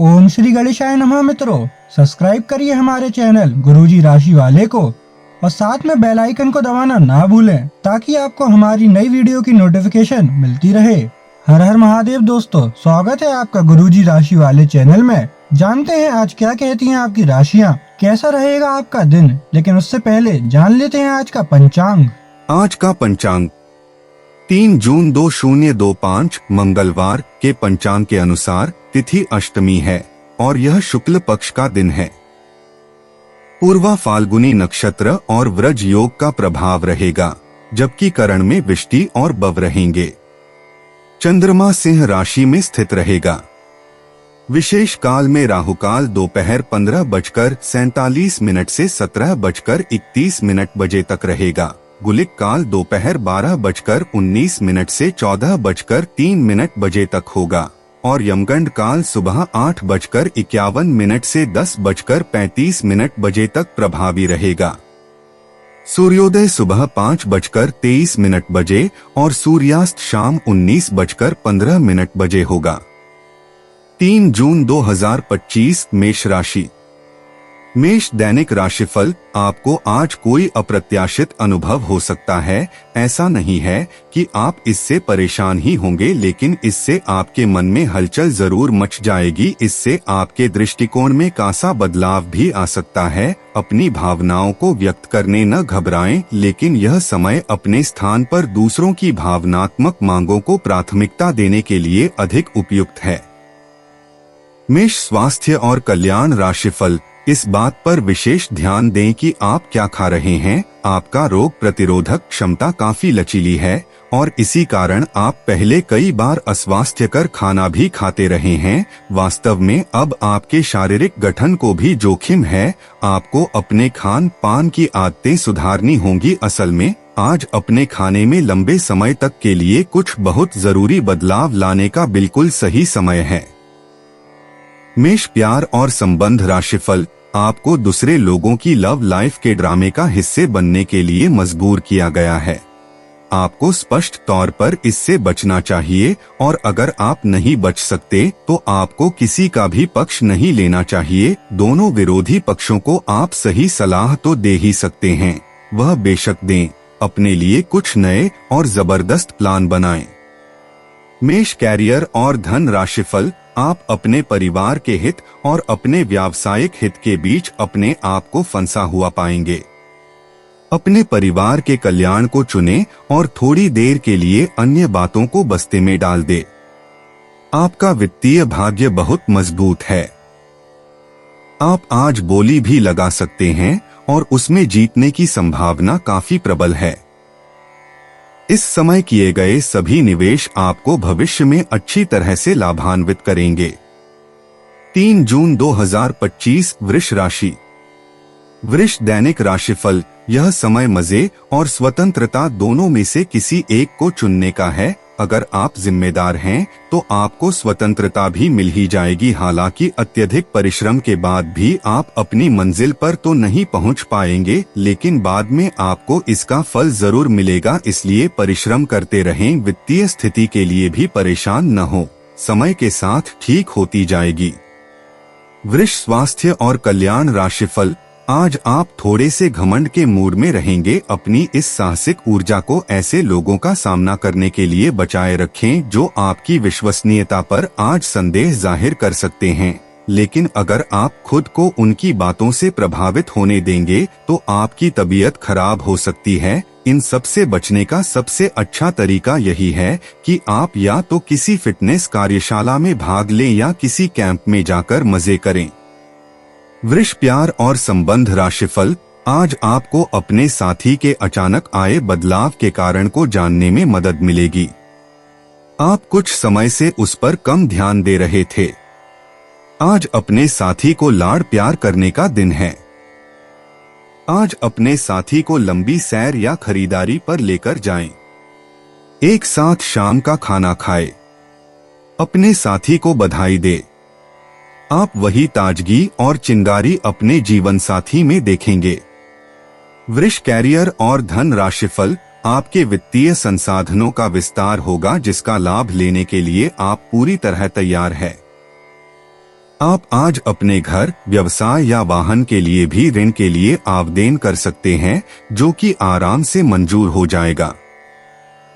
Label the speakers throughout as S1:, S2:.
S1: ओम श्री गणेशाय नमः। मित्रों, सब्सक्राइब करिए हमारे चैनल गुरुजी राशि वाले को और साथ में बेल आइकन को दबाना ना भूलें ताकि आपको हमारी नई वीडियो की नोटिफिकेशन मिलती रहे। हर हर महादेव दोस्तों, स्वागत है आपका गुरुजी राशि वाले चैनल में। जानते हैं आज क्या कहती हैं आपकी राशियां, कैसा रहेगा आपका दिन। लेकिन उससे पहले जान लेते हैं आज का पंचांग।
S2: आज का पंचांग 3 जून 2025 मंगलवार के पंचांग के अनुसार तिथि अष्टमी है और यह शुक्ल पक्ष का दिन है। पूर्वा फाल्गुनी नक्षत्र और व्रज योग का प्रभाव रहेगा, जबकि करण में विष्टि और बव रहेंगे। चंद्रमा सिंह राशि में स्थित रहेगा। विशेष काल में राहुकाल दोपहर 15:47 से 17:31 बजे तक रहेगा। गुलिक काल दोपहर 12:19 से 14:03 बजे तक होगा और यमगंड काल सुबह 8:51 से 10:35 बजे तक प्रभावी रहेगा। सूर्योदय सुबह 5:23 बजे और सूर्यास्त शाम 19:15 बजे होगा। 3 जून 2025 मेष राशि। मेष दैनिक राशिफल। आपको आज कोई अप्रत्याशित अनुभव हो सकता है। ऐसा नहीं है कि आप इससे परेशान ही होंगे, लेकिन इससे आपके मन में हलचल जरूर मच जाएगी। इससे आपके दृष्टिकोण में कासा बदलाव भी आ सकता है। अपनी भावनाओं को व्यक्त करने न घबराएं, लेकिन यह समय अपने स्थान पर दूसरों की भावनात्मक मांगों को प्राथमिकता देने के लिए अधिक उपयुक्त है। मेष स्वास्थ्य और कल्याण राशिफल। इस बात पर विशेष ध्यान दें कि आप क्या खा रहे हैं। आपका रोग प्रतिरोधक क्षमता काफी लचीली है और इसी कारण आप पहले कई बार अस्वास्थ्यकर खाना भी खाते रहे हैं। वास्तव में अब आपके शारीरिक गठन को भी जोखिम है। आपको अपने खान पान की आदतें सुधारनी होंगी। असल में आज अपने खाने में लंबे समय तक के लिए कुछ बहुत जरूरी बदलाव लाने का बिल्कुल सही समय है। मेष प्यार और संबंध राशिफल। आपको दूसरे लोगों की लव लाइफ के ड्रामे का हिस्से बनने के लिए मजबूर किया गया है। आपको स्पष्ट तौर पर इससे बचना चाहिए और अगर आप नहीं बच सकते तो आपको किसी का भी पक्ष नहीं लेना चाहिए। दोनों विरोधी पक्षों को आप सही सलाह तो दे ही सकते हैं, वह बेशक दें। अपने लिए कुछ नए और जबरदस्त प्लान बनाएं। मेष कैरियर और धन राशिफल। आप अपने परिवार के हित और अपने व्यावसायिक हित के बीच अपने आप को फंसा हुआ पाएंगे। अपने परिवार के कल्याण को चुनें और थोड़ी देर के लिए अन्य बातों को बस्ते में डाल दें। आपका वित्तीय भाग्य बहुत मजबूत है। आप आज बोली भी लगा सकते हैं और उसमें जीतने की संभावना काफी प्रबल है। इस समय किए गए सभी निवेश आपको भविष्य में अच्छी तरह से लाभान्वित करेंगे। 3 जून 2025 वृष राशि। वृष दैनिक राशिफल। यह समय मजे और स्वतंत्रता दोनों में से किसी एक को चुनने का है। अगर आप जिम्मेदार हैं तो आपको स्वतंत्रता भी मिल ही जाएगी। हालांकि अत्यधिक परिश्रम के बाद भी आप अपनी मंजिल पर तो नहीं पहुंच पाएंगे, लेकिन बाद में आपको इसका फल जरूर मिलेगा, इसलिए परिश्रम करते रहें। वित्तीय स्थिति के लिए भी परेशान न हो, समय के साथ ठीक होती जाएगी। वृष स्वास्थ्य और कल्याण राशिफल। आज आप थोड़े से घमंड के मूड में रहेंगे। अपनी इस साहसिक ऊर्जा को ऐसे लोगों का सामना करने के लिए बचाए रखें जो आपकी विश्वसनीयता पर आज संदेह जाहिर कर सकते हैं, लेकिन अगर आप खुद को उनकी बातों से प्रभावित होने देंगे तो आपकी तबीयत खराब हो सकती है। इन सब से बचने का सबसे अच्छा तरीका यही है कि आप या तो किसी फिटनेस कार्यशाला में भाग लें या किसी कैंप में जाकर मजे करें। वृष प्यार और संबंध राशिफल। आज आपको अपने साथी के अचानक आए बदलाव के कारण को जानने में मदद मिलेगी। आप कुछ समय से उस पर कम ध्यान दे रहे थे। आज अपने साथी को लाड़ प्यार करने का दिन है। आज अपने साथी को लंबी सैर या खरीदारी पर लेकर जाएं। एक साथ शाम का खाना खाएं। अपने साथी को बधाई दें। आप वही ताजगी और चिंगारी अपने जीवन साथी में देखेंगे। वृष कैरियर और धन राशिफल। आपके वित्तीय संसाधनों का विस्तार होगा जिसका लाभ लेने के लिए आप पूरी तरह तैयार है। आप आज अपने घर, व्यवसाय या वाहन के लिए भी ऋण के लिए आवेदन कर सकते हैं, जो कि आराम से मंजूर हो जाएगा।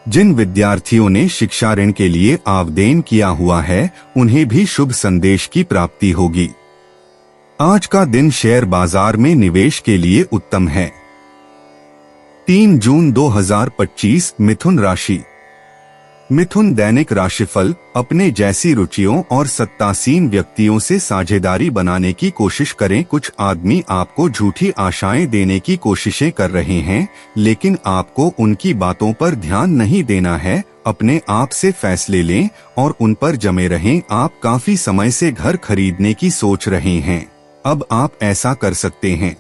S2: जिन विद्यार्थियों ने शिक्षा ऋण के लिए आवेदन किया हुआ है, उन्हें भी शुभ संदेश की प्राप्ति होगी। आज का दिन शेयर बाजार में निवेश के लिए उत्तम है। 3 जून 2025 मिथुन राशि। मिथुन दैनिक राशिफल। अपने जैसी रुचियों और सत्तासीन व्यक्तियों से साझेदारी बनाने की कोशिश करें। कुछ आदमी आपको झूठी आशाएं देने की कोशिशें कर रहे हैं, लेकिन आपको उनकी बातों पर ध्यान नहीं देना है। अपने आप से फैसले लें और उन पर जमे रहें। आप काफी समय से घर खरीदने की सोच रहे हैं, अब आप ऐसा कर सकते हैं।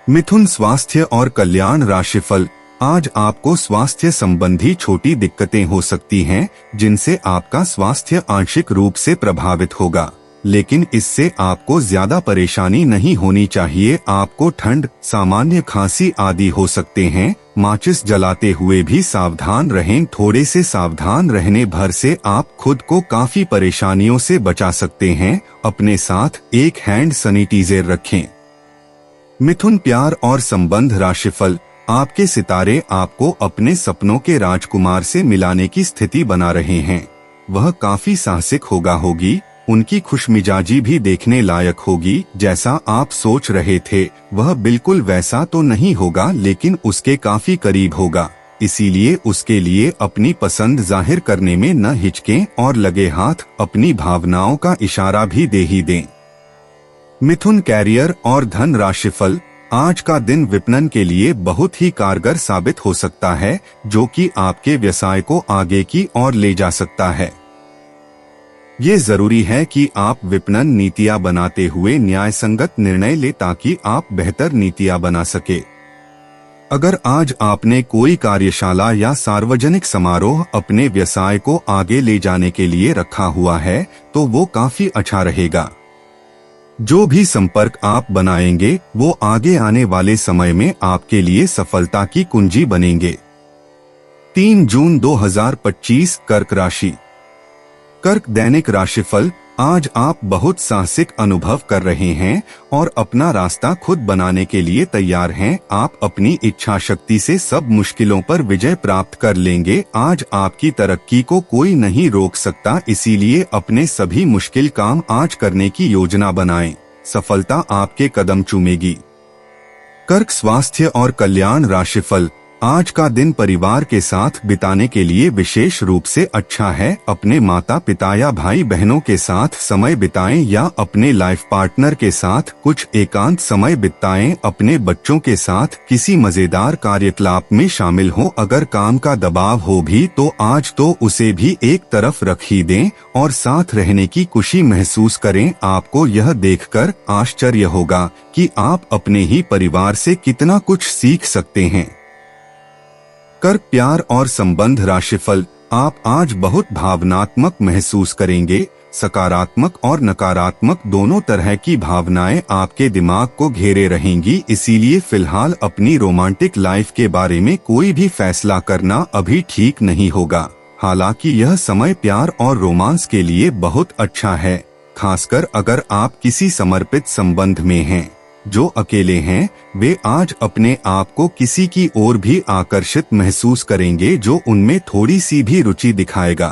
S2: मिथुन स्वास्थ्य और कल्याण राशिफल। आज आपको स्वास्थ्य संबंधी छोटी दिक्कतें हो सकती हैं, जिनसे आपका स्वास्थ्य आंशिक रूप से प्रभावित होगा, लेकिन इससे आपको ज्यादा परेशानी नहीं होनी चाहिए। आपको ठंड, सामान्य खांसी आदि हो सकते हैं। माचिस जलाते हुए भी सावधान रहें। थोड़े से सावधान रहने भर से आप खुद को काफी परेशानियों से बचा सकते हैं। अपने साथ एक हैंड सैनिटाइजर रखें। मिथुन प्यार और संबंध राशिफल। आपके सितारे आपको अपने सपनों के राजकुमार से मिलाने की स्थिति बना रहे हैं। वह काफी साहसिक होगी। उनकी खुशमिजाजी भी देखने लायक होगी। जैसा आप सोच रहे थे वह बिल्कुल वैसा तो नहीं होगा, लेकिन उसके काफी करीब होगा। इसीलिए उसके लिए अपनी पसंद जाहिर करने में न हिचकें और लगे हाथ अपनी भावनाओं का इशारा भी दे ही दें। मिथुन कैरियर और धन राशिफल। आज का दिन विपणन के लिए बहुत ही कारगर साबित हो सकता है, जो कि आपके व्यवसाय को आगे की ओर ले जा सकता है। ये जरूरी है कि आप विपणन नीतियां बनाते हुए न्यायसंगत निर्णय ले, ताकि आप बेहतर नीतियां बना सके। अगर आज आपने कोई कार्यशाला या सार्वजनिक समारोह अपने व्यवसाय को आगे ले जाने के लिए रखा हुआ है, तो वो काफी अच्छा रहेगा। जो भी संपर्क आप बनाएंगे वो आगे आने वाले समय में आपके लिए सफलता की कुंजी बनेंगे। 3 जून 2025 कर्क राशि। कर्क दैनिक राशिफल। आज आप बहुत साहसिक अनुभव कर रहे हैं और अपना रास्ता खुद बनाने के लिए तैयार हैं। आप अपनी इच्छा शक्ति से सब मुश्किलों पर विजय प्राप्त कर लेंगे। आज आपकी तरक्की को कोई नहीं रोक सकता, इसीलिए अपने सभी मुश्किल काम आज करने की योजना बनाएं। सफलता आपके कदम चूमेगी। कर्क स्वास्थ्य और कल्याण राशिफल। आज का दिन परिवार के साथ बिताने के लिए विशेष रूप से अच्छा है। अपने माता पिता या भाई बहनों के साथ समय बिताएं या अपने लाइफ पार्टनर के साथ कुछ एकांत समय बिताएं। अपने बच्चों के साथ किसी मजेदार कार्यकलाप में शामिल हो। अगर काम का दबाव हो भी तो आज तो उसे भी एक तरफ रख ही दें और साथ रहने की खुशी महसूस करें। आपको यह देखकर आश्चर्य होगा कि आप अपने ही परिवार से कितना कुछ सीख सकते हैं। कर्क प्यार और संबंध राशिफल। आप आज बहुत भावनात्मक महसूस करेंगे। सकारात्मक और नकारात्मक दोनों तरह की भावनाएं आपके दिमाग को घेरे रहेंगी, इसीलिए फिलहाल अपनी रोमांटिक लाइफ के बारे में कोई भी फैसला करना अभी ठीक नहीं होगा। हालांकि यह समय प्यार और रोमांस के लिए बहुत अच्छा है, खासकर अगर आप किसी समर्पित संबंध में हैं। जो अकेले हैं वे आज अपने आप को किसी की ओर भी आकर्षित महसूस करेंगे जो उनमें थोड़ी सी भी रुचि दिखाएगा।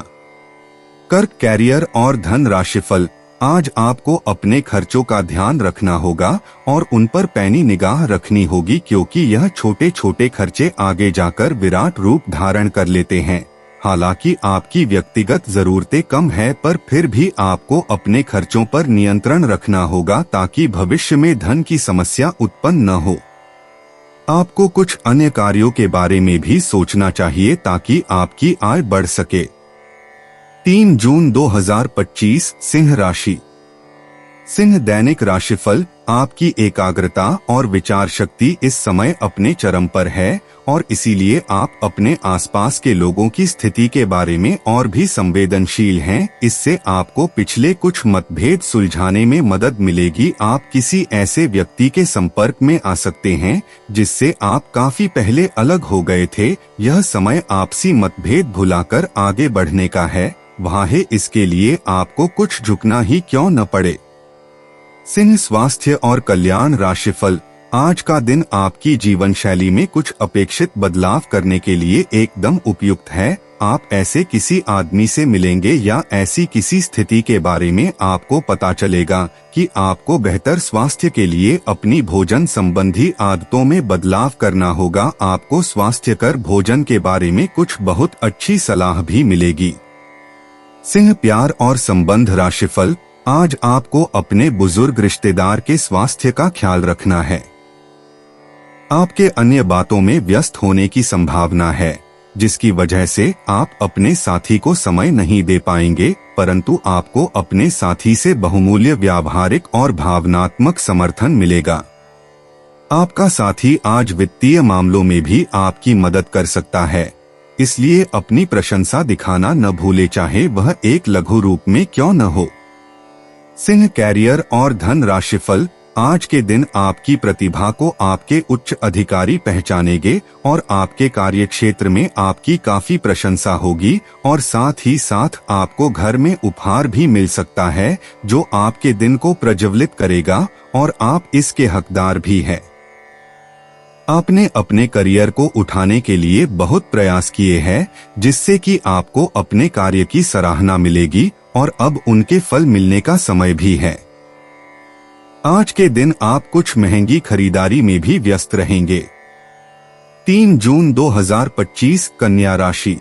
S2: कर्क कैरियर और धन राशिफल। आज आपको अपने खर्चों का ध्यान रखना होगा और उन पर पैनी निगाह रखनी होगी, क्योंकि यह छोटे छोटे खर्चे आगे जाकर विराट रूप धारण कर लेते हैं। हालांकि आपकी व्यक्तिगत जरूरतें कम है, पर फिर भी आपको अपने खर्चों पर नियंत्रण रखना होगा ताकि भविष्य में धन की समस्या उत्पन्न न हो। आपको कुछ अन्य कार्यों के बारे में भी सोचना चाहिए ताकि आपकी आय बढ़ सके। 3 जून 2025 सिंह राशि। सिंह दैनिक राशिफल। आपकी एकाग्रता और विचार शक्ति इस समय अपने चरम पर है और इसीलिए आप अपने आसपास के लोगों की स्थिति के बारे में और भी संवेदनशील हैं। इससे आपको पिछले कुछ मतभेद सुलझाने में मदद मिलेगी। आप किसी ऐसे व्यक्ति के संपर्क में आ सकते हैं जिससे आप काफी पहले अलग हो गए थे। यह समय आपसी मतभेद भुलाकर आगे बढ़ने का है। वाहे इसके लिए आपको कुछ झुकना ही क्यों न पड़े। सिंह स्वास्थ्य और कल्याण राशिफल। आज का दिन आपकी जीवन शैली में कुछ अपेक्षित बदलाव करने के लिए एकदम उपयुक्त है। आप ऐसे किसी आदमी से मिलेंगे या ऐसी किसी स्थिति के बारे में आपको पता चलेगा कि आपको बेहतर स्वास्थ्य के लिए अपनी भोजन संबंधी आदतों में बदलाव करना होगा। आपको स्वास्थ्यकर भोजन के बारे में कुछ बहुत अच्छी सलाह भी मिलेगी। सिंह प्यार और संबंध राशिफल। आज आपको अपने बुजुर्ग रिश्तेदार के स्वास्थ्य का ख्याल रखना है। आपके अन्य बातों में व्यस्त होने की संभावना है, जिसकी वजह से आप अपने साथी को समय नहीं दे पाएंगे, परंतु आपको अपने साथी से बहुमूल्य व्यावहारिक और भावनात्मक समर्थन मिलेगा। आपका साथी आज वित्तीय मामलों में भी आपकी मदद कर सकता है, इसलिए अपनी प्रशंसा दिखाना न भूले, चाहे वह एक लघु रूप में क्यों न हो। सिंह कैरियर और धन राशिफल। आज के दिन आपकी प्रतिभा को आपके उच्च अधिकारी पहचानेंगे और आपके कार्यक्षेत्र में आपकी काफी प्रशंसा होगी और साथ ही साथ आपको घर में उपहार भी मिल सकता है जो आपके दिन को प्रज्वलित करेगा और आप इसके हकदार भी हैं। आपने अपने करियर को उठाने के लिए बहुत प्रयास किए हैं, जिससे कि आपको अपने कार्य की सराहना मिलेगी और अब उनके फल मिलने का समय भी है। आज के दिन आप कुछ महंगी खरीदारी में भी व्यस्त रहेंगे। 3 जून 2025 कन्या राशि।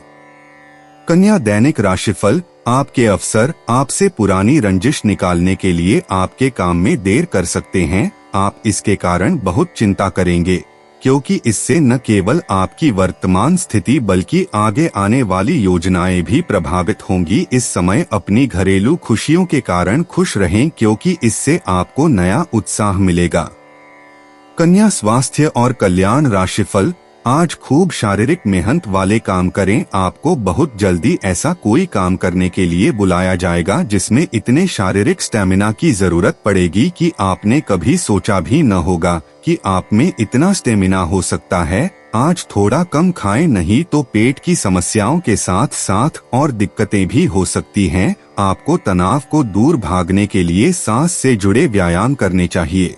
S2: कन्या दैनिक राशिफल। आपके अफसर आपसे पुरानी रंजिश निकालने के लिए आपके काम में देर कर सकते हैं। आप इसके कारण बहुत चिंता करेंगे, क्योंकि इससे न केवल आपकी वर्तमान स्थिति बल्कि आगे आने वाली योजनाएं भी प्रभावित होंगी। इस समय अपनी घरेलू खुशियों के कारण खुश रहें, क्योंकि इससे आपको नया उत्साह मिलेगा। कन्या स्वास्थ्य और कल्याण राशिफल। आज खूब शारीरिक मेहनत वाले काम करें। आपको बहुत जल्दी ऐसा कोई काम करने के लिए बुलाया जाएगा जिसमें इतने शारीरिक स्टेमिना की जरूरत पड़ेगी कि आपने कभी सोचा भी न होगा कि आप में इतना स्टेमिना हो सकता है। आज थोड़ा कम खाएं, नहीं तो पेट की समस्याओं के साथ साथ और दिक्कतें भी हो सकती हैं। आपको तनाव को दूर भागने के लिए सांस से जुड़े व्यायाम करने चाहिए।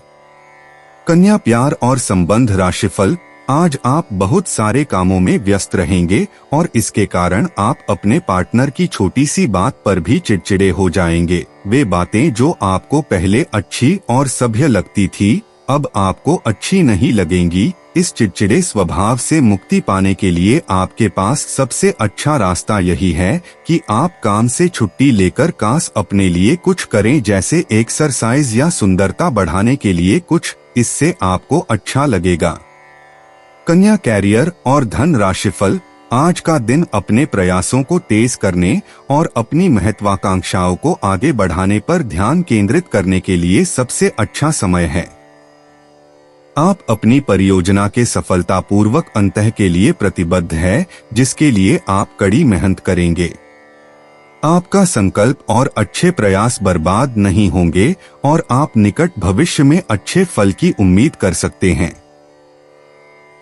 S2: कन्या प्यार और संबंध राशिफल। आज आप बहुत सारे कामों में व्यस्त रहेंगे और इसके कारण आप अपने पार्टनर की छोटी सी बात पर भी चिड़चिड़े हो जाएंगे। वे बातें जो आपको पहले अच्छी और सभ्य लगती थी, अब आपको अच्छी नहीं लगेंगी। इस चिड़चिड़े स्वभाव से मुक्ति पाने के लिए आपके पास सबसे अच्छा रास्ता यही है कि आप काम से छुट्टी लेकर काश अपने लिए कुछ करें, जैसे एक्सरसाइज या सुंदरता बढ़ाने के लिए कुछ। इससे आपको अच्छा लगेगा। कन्या कैरियर और धन राशिफल। आज का दिन अपने प्रयासों को तेज करने और अपनी महत्वाकांक्षाओं को आगे बढ़ाने पर ध्यान केंद्रित करने के लिए सबसे अच्छा समय है। आप अपनी परियोजना के सफलतापूर्वक अंत के लिए प्रतिबद्ध है, जिसके लिए आप कड़ी मेहनत करेंगे। आपका संकल्प और अच्छे प्रयास बर्बाद नहीं होंगे और आप निकट भविष्य में अच्छे फल की उम्मीद कर सकते हैं।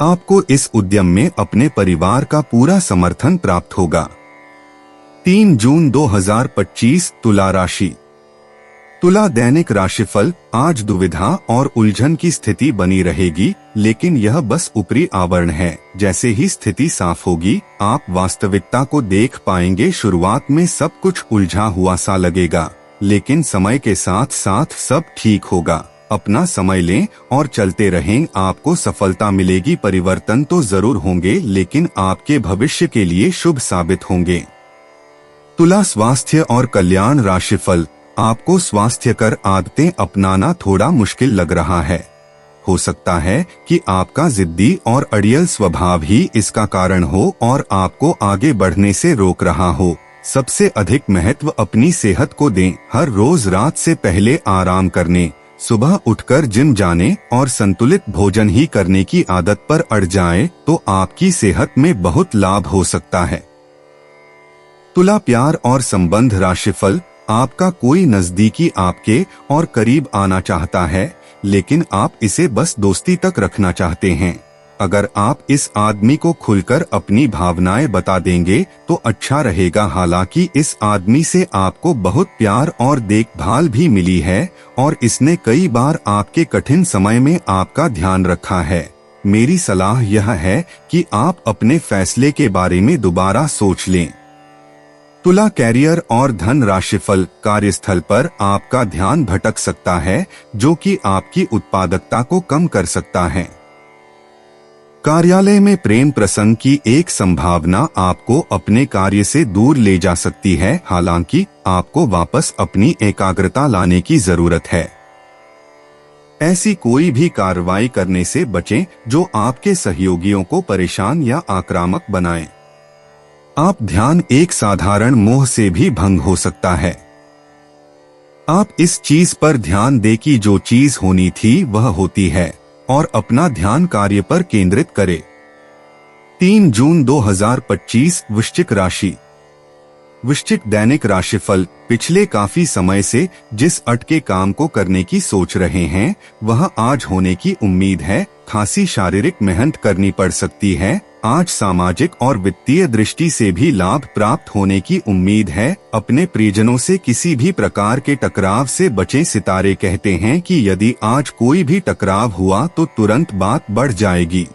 S2: आपको इस उद्यम में अपने परिवार का पूरा समर्थन प्राप्त होगा। 3 जून 2025 तुला राशि। तुला दैनिक राशिफल। आज दुविधा और उलझन की स्थिति बनी रहेगी, लेकिन यह बस ऊपरी आवरण है। जैसे ही स्थिति साफ होगी, आप वास्तविकता को देख पाएंगे। शुरुआत में सब कुछ उलझा हुआ सा लगेगा, लेकिन समय के साथ साथ सब ठीक होगा। अपना समय लें और चलते रहें, आपको सफलता मिलेगी। परिवर्तन तो जरूर होंगे, लेकिन आपके भविष्य के लिए शुभ साबित होंगे। तुला स्वास्थ्य और कल्याण राशिफल। आपको स्वास्थ्यकर आदतें अपनाना थोड़ा मुश्किल लग रहा है। हो सकता है कि आपका जिद्दी और अड़ियल स्वभाव ही इसका कारण हो और आपको आगे बढ़ने से रोक रहा हो। सबसे अधिक महत्व अपनी सेहत को दें। हर रोज रात से पहले आराम करने, सुबह उठकर जिम जाने और संतुलित भोजन ही करने की आदत पर अड़ जाएं, तो आपकी सेहत में बहुत लाभ हो सकता है। तुला प्यार और संबंध राशिफल। आपका कोई नजदीकी आपके और करीब आना चाहता है, लेकिन आप इसे बस दोस्ती तक रखना चाहते हैं। अगर आप इस आदमी को खुलकर अपनी भावनाएं बता देंगे तो अच्छा रहेगा। हालांकि इस आदमी से आपको बहुत प्यार और देखभाल भी मिली है और इसने कई बार आपके कठिन समय में आपका ध्यान रखा है। मेरी सलाह यह है कि आप अपने फैसले के बारे में दोबारा सोच लें। तुला कैरियर और धन राशिफल। कार्यस्थल पर आपका ध्यान भटक सकता है जो कि आपकी उत्पादकता को कम कर सकता है। कार्यालय में प्रेम प्रसंग की एक संभावना आपको अपने कार्य से दूर ले जा सकती है। हालांकि आपको वापस अपनी एकाग्रता लाने की जरूरत है। ऐसी कोई भी कार्रवाई करने से बचें जो आपके सहयोगियों को परेशान या आक्रामक बनाए। आप ध्यान एक साधारण मोह से भी भंग हो सकता है। आप इस चीज पर ध्यान दें कि जो चीज होनी थी वह होती है और अपना ध्यान कार्य पर केंद्रित करें। 3 जून 2025 वृश्चिक राशि। वृश्चिक दैनिक राशिफल। पिछले काफी समय से जिस अटके काम को करने की सोच रहे हैं वह आज होने की उम्मीद है। खासी शारीरिक मेहनत करनी पड़ सकती है। आज सामाजिक और वित्तीय दृष्टि से भी लाभ प्राप्त होने की उम्मीद है। अपने प्रियजनों से किसी भी प्रकार के टकराव से बचें। सितारे कहते हैं कि यदि आज कोई भी टकराव हुआ तो तुरंत बात बढ़ जाएगी।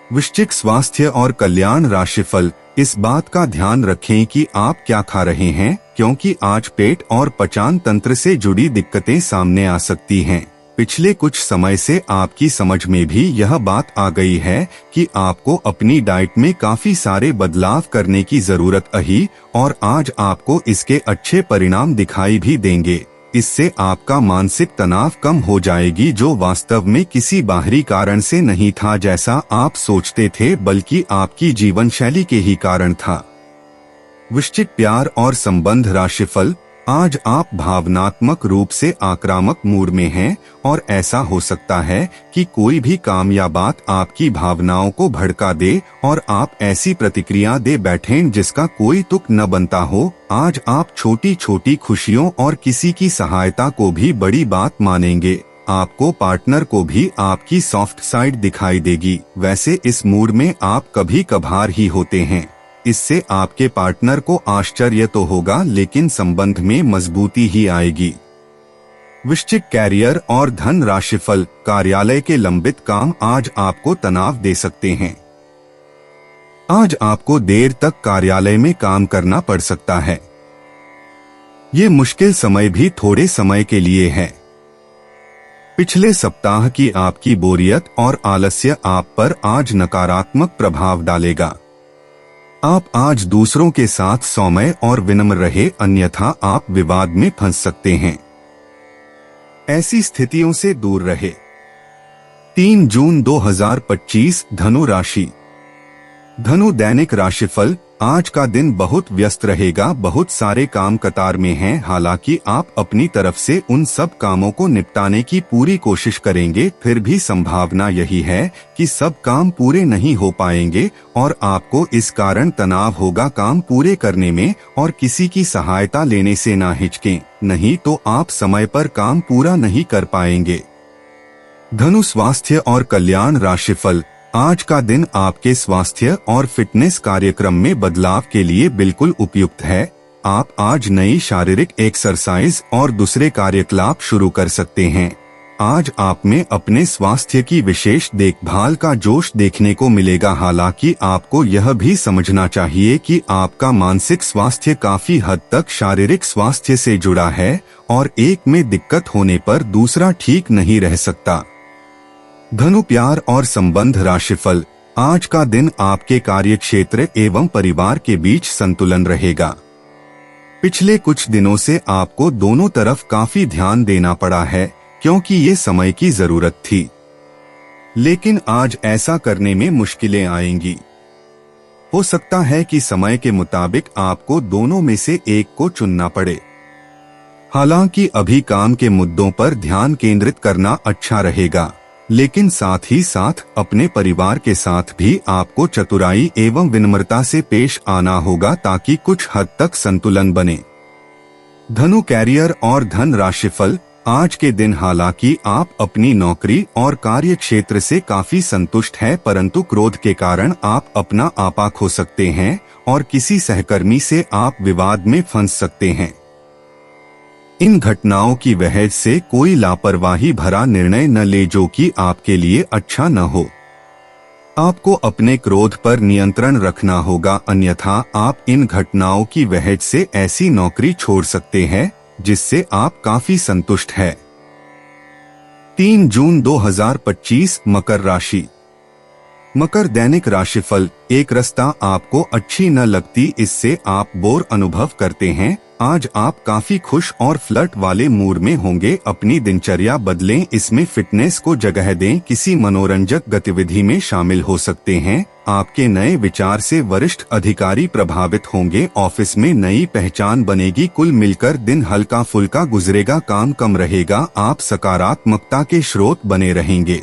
S2: वृश्चिक स्वास्थ्य और कल्याण राशिफल। इस बात का ध्यान रखें कि आप क्या खा रहे हैं, क्योंकि आज पेट और पचान तंत्र से जुड़ी दिक्कतें सामने आ सकती हैं। पिछले कुछ समय से आपकी समझ में भी यह बात आ गई है कि आपको अपनी डाइट में काफी सारे बदलाव करने की जरूरत है और आज आपको इसके अच्छे परिणाम दिखाई भी देंगे। इससे आपका मानसिक तनाव कम हो जाएगी जो वास्तव में किसी बाहरी कारण से नहीं था जैसा आप सोचते थे, बल्कि आपकी जीवन शैली के ही कारण था। वृश्चिक प्यार और संबंध राशिफल। आज आप भावनात्मक रूप से आक्रामक मूड में हैं और ऐसा हो सकता है कि कोई भी काम या बात आपकी भावनाओं को भड़का दे और आप ऐसी प्रतिक्रिया दे बैठें जिसका कोई तुक न बनता हो। आज आप छोटी छोटी खुशियों और किसी की सहायता को भी बड़ी बात मानेंगे। आपको पार्टनर को भी आपकी सॉफ्ट साइड दिखाई देगी। वैसे इस मूड में आप कभी कभार ही होते हैं। इससे आपके पार्टनर को आश्चर्य तो होगा लेकिन संबंध में मजबूती ही आएगी। वृश्चिक कैरियर और धन राशिफल। कार्यालय के लंबित काम आज आपको तनाव दे सकते हैं। आज आपको देर तक कार्यालय में काम करना पड़ सकता है। ये मुश्किल समय भी थोड़े समय के लिए है। पिछले सप्ताह की आपकी बोरियत और आलस्य आप पर आज नकारात्मक प्रभाव डालेगा। आप आज दूसरों के साथ सौम्य और विनम्र रहे, अन्यथा आप विवाद में फंस सकते हैं। ऐसी स्थितियों से दूर रहे। 3 जून 2025 धनु राशि। धनु दैनिक राशिफल। आज का दिन बहुत व्यस्त रहेगा। बहुत सारे काम कतार में हैं। हालांकि आप अपनी तरफ से उन सब कामों को निपटाने की पूरी कोशिश करेंगे, फिर भी संभावना यही है कि सब काम पूरे नहीं हो पाएंगे और आपको इस कारण तनाव होगा काम पूरे करने में। और किसी की सहायता लेने से ना हिचकें, नहीं तो आप समय पर काम पूरा नहीं कर पाएंगे। धनु स्वास्थ्य और कल्याण राशिफल। आज का दिन आपके स्वास्थ्य और फिटनेस कार्यक्रम में बदलाव के लिए बिल्कुल उपयुक्त है। आप आज नई शारीरिक एक्सरसाइज और दूसरे कार्यकलाप शुरू कर सकते हैं। आज आप में अपने स्वास्थ्य की विशेष देखभाल का जोश देखने को मिलेगा। हालांकि आपको यह भी समझना चाहिए कि आपका मानसिक स्वास्थ्य काफी हद तक शारीरिक स्वास्थ्य से जुड़ा है और एक में दिक्कत होने पर दूसरा ठीक नहीं रह सकता। धनु प्यार और संबंध राशिफल। आज का दिन आपके कार्यक्षेत्र एवं परिवार के बीच संतुलन रहेगा। पिछले कुछ दिनों से आपको दोनों तरफ काफी ध्यान देना पड़ा है क्योंकि ये समय की जरूरत थी, लेकिन आज ऐसा करने में मुश्किलें आएंगी। हो सकता है कि समय के मुताबिक आपको दोनों में से एक को चुनना पड़े। हालांकि अभी काम के मुद्दों पर ध्यान केंद्रित करना अच्छा रहेगा, लेकिन साथ ही साथ अपने परिवार के साथ भी आपको चतुराई एवं विनम्रता से पेश आना होगा ताकि कुछ हद तक संतुलन बने। धनु कैरियर और धन राशिफल। आज के दिन हालांकि आप अपनी नौकरी और कार्य क्षेत्र से काफी संतुष्ट हैं, परंतु क्रोध के कारण आप अपना आपा खो सकते हैं और किसी सहकर्मी से आप विवाद में फंस सकते हैं। इन घटनाओं की वजह से कोई लापरवाही भरा निर्णय न ले जो कि आपके लिए अच्छा न हो। आपको अपने क्रोध पर नियंत्रण रखना होगा, अन्यथा आप इन घटनाओं की वजह से ऐसी नौकरी छोड़ सकते हैं जिससे आप काफी संतुष्ट हैं। 3 जून 2025 मकर राशि। मकर दैनिक राशिफल। एक रास्ता आपको अच्छी न लगती, इससे आप बोर अनुभव करते हैं। आज आप काफी खुश और फ्लर्ट वाले मूड में होंगे। अपनी दिनचर्या बदलें, इसमें फिटनेस को जगह दें। किसी मनोरंजक गतिविधि में शामिल हो सकते हैं। आपके नए विचार से वरिष्ठ अधिकारी प्रभावित होंगे। ऑफिस में नई पहचान बनेगी। कुल मिलकर दिन हल्का फुल्का गुजरेगा, काम कम रहेगा। आप सकारात्मकता के स्रोत बने रहेंगे।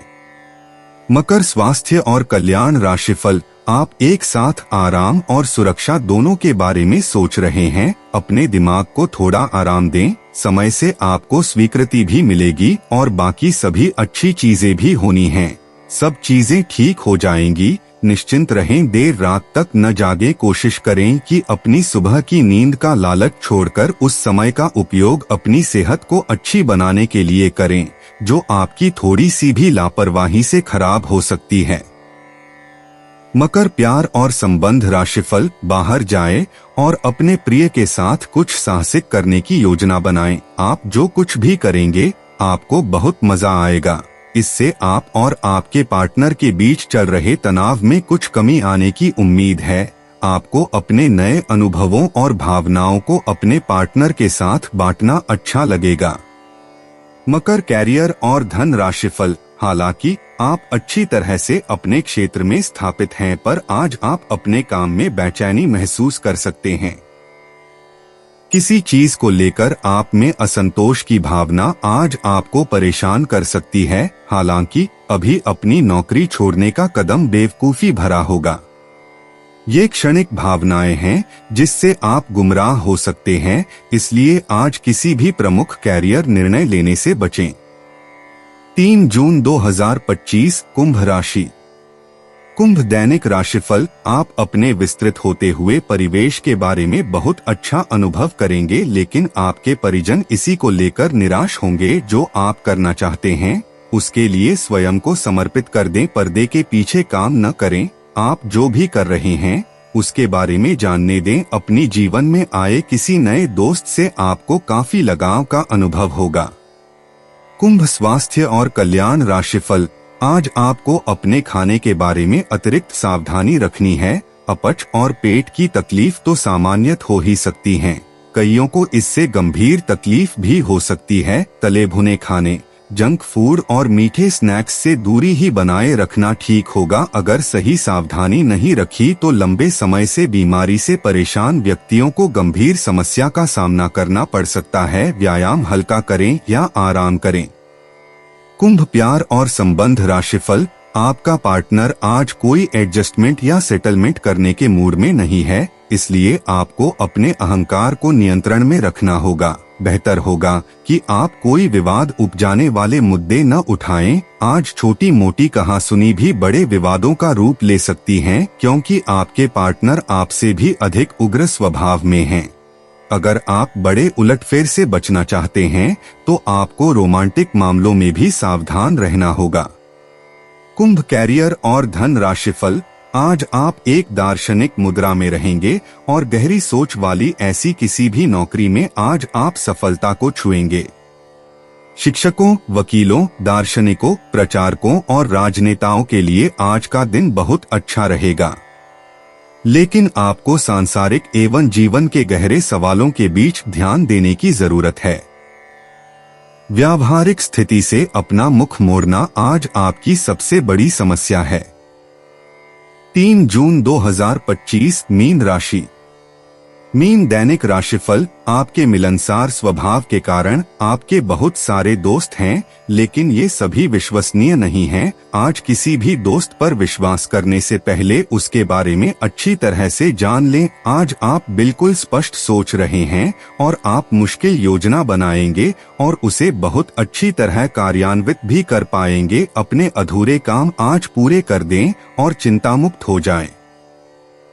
S2: मकर स्वास्थ्य और कल्याण राशिफल। आप एक साथ आराम और सुरक्षा दोनों के बारे में सोच रहे हैं। अपने दिमाग को थोड़ा आराम दें, समय से आपको स्वीकृति भी मिलेगी और बाकी सभी अच्छी चीजें भी होनी हैं। सब चीजें ठीक हो जाएंगी, निश्चिंत रहें। देर रात तक न जागे, कोशिश करें कि अपनी सुबह की नींद का लालच छोड़कर उस समय का उपयोग अपनी सेहत को अच्छी बनाने के लिए करें, जो आपकी थोड़ी सी भी लापरवाही से खराब हो सकती है। मकर प्यार और संबंध राशिफल। बाहर जाएं और अपने प्रिय के साथ कुछ साहसिक करने की योजना बनाएं। आप जो कुछ भी करेंगे आपको बहुत मजा आएगा। इससे आप और आपके पार्टनर के बीच चल रहे तनाव में कुछ कमी आने की उम्मीद है। आपको अपने नए अनुभवों और भावनाओं को अपने पार्टनर के साथ बांटना अच्छा लगेगा। मकर कैरियर और धन राशिफल। हालांकि आप अच्छी तरह से अपने क्षेत्र में स्थापित हैं, पर आज आप अपने काम में बेचैनी महसूस कर सकते हैं। किसी चीज को लेकर आप में असंतोष की भावना आज आपको परेशान कर सकती है। हालांकि अभी अपनी नौकरी छोड़ने का कदम बेवकूफी भरा होगा। ये क्षणिक भावनाएं हैं जिससे आप गुमराह हो सकते हैं, इसलिए आज किसी भी प्रमुख कैरियर निर्णय लेने से बचें। 3 जून 2025 कुंभ राशि। कुंभ दैनिक राशिफल। आप अपने विस्तृत होते हुए परिवेश के बारे में बहुत अच्छा अनुभव करेंगे, लेकिन आपके परिजन इसी को लेकर निराश होंगे। जो आप करना चाहते हैं उसके लिए स्वयं को समर्पित कर दें, पर्दे के पीछे काम न करें। आप जो भी कर रहे हैं उसके बारे में जानने दें। अपनी जीवन में आए किसी नए दोस्त से आपको काफी लगाव का अनुभव होगा। कुंभ स्वास्थ्य और कल्याण राशिफल। आज आपको अपने खाने के बारे में अतिरिक्त सावधानी रखनी है। अपच और पेट की तकलीफ तो सामान्यत हो ही सकती हैं। कईयों को इससे गंभीर तकलीफ भी हो सकती है। तले भुने खाने, जंक फूड और मीठे स्नैक्स से दूरी ही बनाए रखना ठीक होगा। अगर सही सावधानी नहीं रखी तो लंबे समय से बीमारी से परेशान व्यक्तियों को गंभीर समस्या का सामना करना पड़ सकता है। व्यायाम हल्का करें या आराम करें। कुंभ प्यार और संबंध राशिफल। आपका पार्टनर आज कोई एडजस्टमेंट या सेटलमेंट करने के मूड में नहीं है, इसलिए आपको अपने अहंकार को नियंत्रण में रखना होगा। बेहतर होगा कि आप कोई विवाद उपजाने वाले मुद्दे न उठाएं। आज छोटी मोटी कहासुनी भी बड़े विवादों का रूप ले सकती हैं, क्योंकि आपके पार्टनर आपसे भी अधिक उग्र स्वभाव में हैं। अगर आप बड़े उलटफेर से बचना चाहते हैं तो आपको रोमांटिक मामलों में भी सावधान रहना होगा। कुंभ कैरियर और धन राशिफल। आज आप एक दार्शनिक मुद्रा में रहेंगे और गहरी सोच वाली ऐसी किसी भी नौकरी में आज आप सफलता को छुएंगे। शिक्षकों, वकीलों, दार्शनिकों, प्रचारकों और राजनेताओं के लिए आज का दिन बहुत अच्छा रहेगा, लेकिन आपको सांसारिक एवं जीवन के गहरे सवालों के बीच ध्यान देने की जरूरत है। व्यावहारिक स्थिति से अपना मुख मोड़ना आज आपकी सबसे बड़ी समस्या है। 3 जून 2025 मीन राशि। मीन दैनिक राशिफल। आपके मिलनसार स्वभाव के कारण आपके बहुत सारे दोस्त हैं, लेकिन ये सभी विश्वसनीय नहीं हैं। आज किसी भी दोस्त पर विश्वास करने से पहले उसके बारे में अच्छी तरह से जान लें। आज आप बिल्कुल स्पष्ट सोच रहे हैं और आप मुश्किल योजना बनाएंगे और उसे बहुत अच्छी तरह कार्यान्वित भी कर पाएंगे। अपने अधूरे काम आज पूरे कर दें और चिंतामुक्त हो जाएं।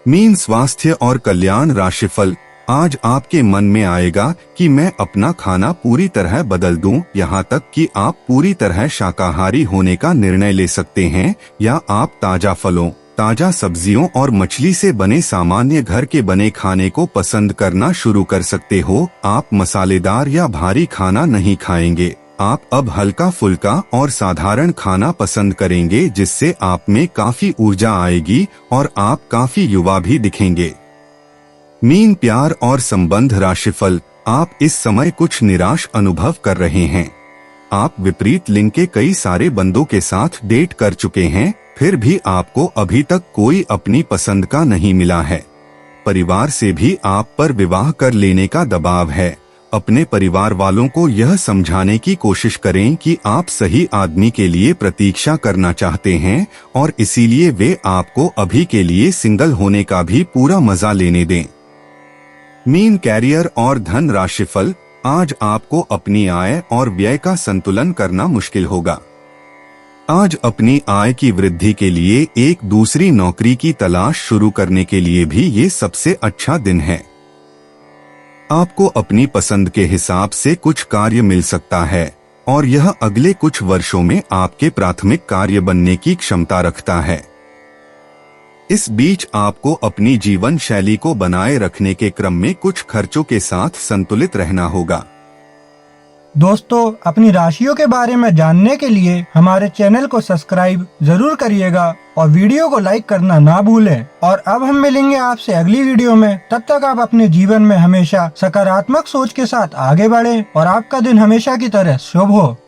S2: मीन स्वास्थ्य और कल्याण राशिफल। आज आपके मन में आएगा कि मैं अपना खाना पूरी तरह बदल दूं, यहाँ तक कि आप पूरी तरह शाकाहारी होने का निर्णय ले सकते हैं, या आप ताजा फलों, ताजा सब्जियों और मछली से बने सामान्य घर के बने खाने को पसंद करना शुरू कर सकते हो। आप मसालेदार या भारी खाना नहीं खाएंगे। आप अब हल्का फुल्का और साधारण खाना पसंद करेंगे, जिससे आप में काफी ऊर्जा आएगी और आप काफी युवा भी दिखेंगे। मीन प्यार और संबंध राशिफल। आप इस समय कुछ निराश अनुभव कर रहे हैं। आप विपरीत लिंग के कई सारे बंदों के साथ डेट कर चुके हैं, फिर भी आपको अभी तक कोई अपनी पसंद का नहीं मिला है। परिवार से भी आप पर विवाह कर लेने का दबाव है। अपने परिवार वालों को यह समझाने की कोशिश करें कि आप सही आदमी के लिए प्रतीक्षा करना चाहते हैं और इसीलिए वे आपको अभी के लिए सिंगल होने का भी पूरा मजा लेने दें। मीन कैरियर और धन राशिफल। आज आपको अपनी आय और व्यय का संतुलन करना मुश्किल होगा। आज अपनी आय की वृद्धि के लिए एक दूसरी नौकरी की तलाश शुरू करने के लिए भी ये सबसे अच्छा दिन है। आपको अपनी पसंद के हिसाब से कुछ कार्य मिल सकता है और यह अगले कुछ वर्षों में आपके प्राथमिक कार्य बनने की क्षमता रखता है। इस बीच आपको अपनी जीवन शैली को बनाए रखने के क्रम में कुछ खर्चों के साथ संतुलित रहना होगा।
S1: दोस्तों, अपनी राशियों के बारे में जानने के लिए हमारे चैनल को सब्सक्राइब जरूर करिएगा और वीडियो को लाइक करना ना भूलें। और अब हम मिलेंगे आपसे अगली वीडियो में। तब तक आप अपने जीवन में हमेशा सकारात्मक सोच के साथ आगे बढ़ें और आपका दिन हमेशा की तरह शुभ हो।